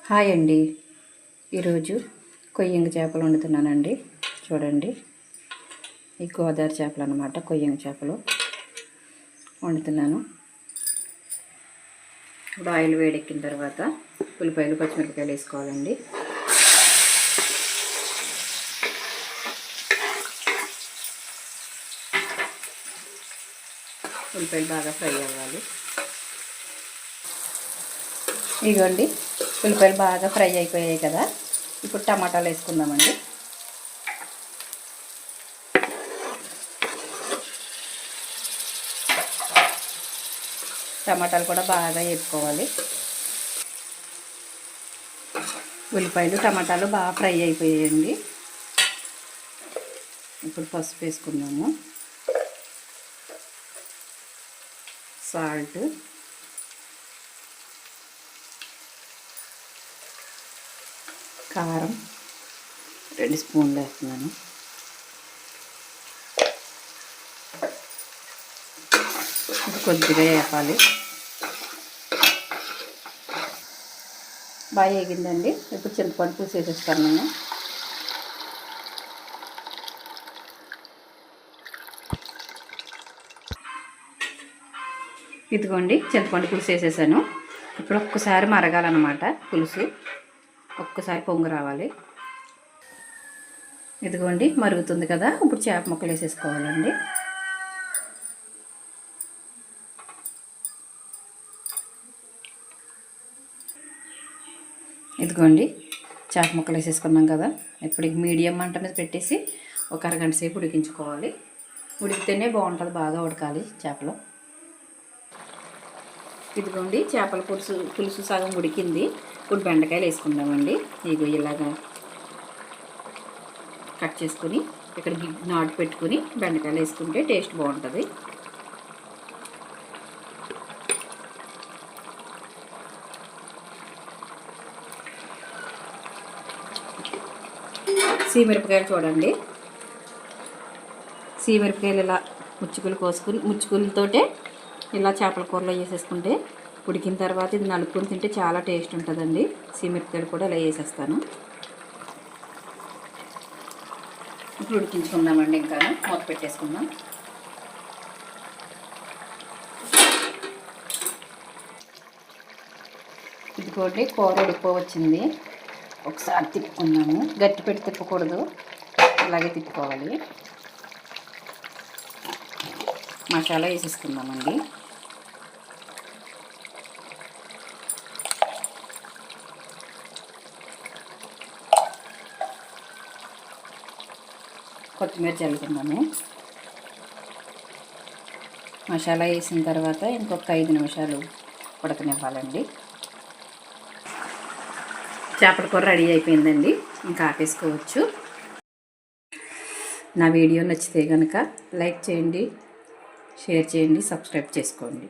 Hi అండి. ఈరోజు కొయ్యంగి చేపలు వండుతున్నానండి. చూడండి, ఈ గోదావరి చేపలు అన్నమాట. కొయ్యంగి చేపలు వండుతున్నాను. ఇప్పుడు ఆయిల్ వేడెక్కిన తర్వాత ఉల్లిపాయలు పచ్చిమిరపకాయలు వేసుకోవాలండి. ఉల్లిపాయలు బాగా ఫ్రై అవ్వాలి. ఇదిగోండి, ఉల్లిపాయలు బాగా ఫ్రై అయిపోయాయి కదా. ఇప్పుడు టమాటాలు వేసుకుందామండి. టమాటాలు కూడా బాగా వేసుకోవాలి. ఉల్లిపాయలు టమాటాలు బాగా ఫ్రై అయిపోయాయండి. ఇప్పుడు పసుపు వేసుకుందాము, సాల్ట్, కారం 2 స్పూన్లు వేస్తున్నాను. కొద్దిగా వేపాలి. బాగా వేగిందండి. ఇప్పుడు చింతపండు పులుసు వేసేస్తాను నేను. ఇదిగోండి, చింతపండు పులుసు వేసేసాను. ఇప్పుడు ఒక్కసారి మరగాలన్నమాట పులుసు. ఒక్కసారి పొంగు రావాలి. ఇదిగోండి, మరుగుతుంది కదా. ఇప్పుడు చేప ముక్కలు వేసేసుకోవాలండి. ఇదిగోండి, చేప ముక్కలు వేసేసుకున్నాం కదా. ఇప్పుడు మీడియం మంట మీద పెట్టేసి ఒక అరగంట సేపు ఉడికించుకోవాలి. ఉడికితేనే బాగుంటుంది, బాగా ఉడకాలి చేపలు. ఇదిగోండి, చేపల పులుసు సగం ఉడికింది. ఇప్పుడు బెండకాయలు వేసుకుందామండి. ఇదిగో ఇలాగా కట్ చేసుకుని ఇక్కడ నాటు పెట్టుకుని బెండకాయలు వేసుకుంటే టేస్ట్ బాగుంటుంది. సీమిరపకాయలు చూడండి, సీమిరపకాయలు ఇలా ముచ్చుకులు కోసుకుని ముచ్చుకులతోటే ఇలా చేపల కూరలో వేసేసుకుంటే ఉడికిన తర్వాత ఇది నలుపుకొని తింటే చాలా టేస్ట్ ఉంటుందండి. సీమిరపకాయలు కూడా ఇలా వేసేస్తాను. ఇప్పుడు ఉడికించుకుందామండి. ఇంకా మూత పెట్టేసుకుందాం. ఇదిగోండి, కూర ఉడికిపోవచ్చింది. ఒకసారి తిప్పుకున్నాము. గట్టి పెట్టి తిప్పకూడదు, ఇలాగే తిప్పుకోవాలి. మసాలా వేసేసుకుందామండి. కొత్తిమీర చల్లుకుందాము. మసాలా వేసిన తర్వాత ఇంకొక 5 నిమిషాలు ఉడకనివ్వాలండి. చేపల కూర రెడీ అయిపోయిందండి. ఇంకా ఆపేసుకోవచ్చు. నా వీడియో నచ్చితే కనుక లైక్ చేయండి, షేర్ చేయండి, సబ్స్క్రైబ్ చేసుకోండి.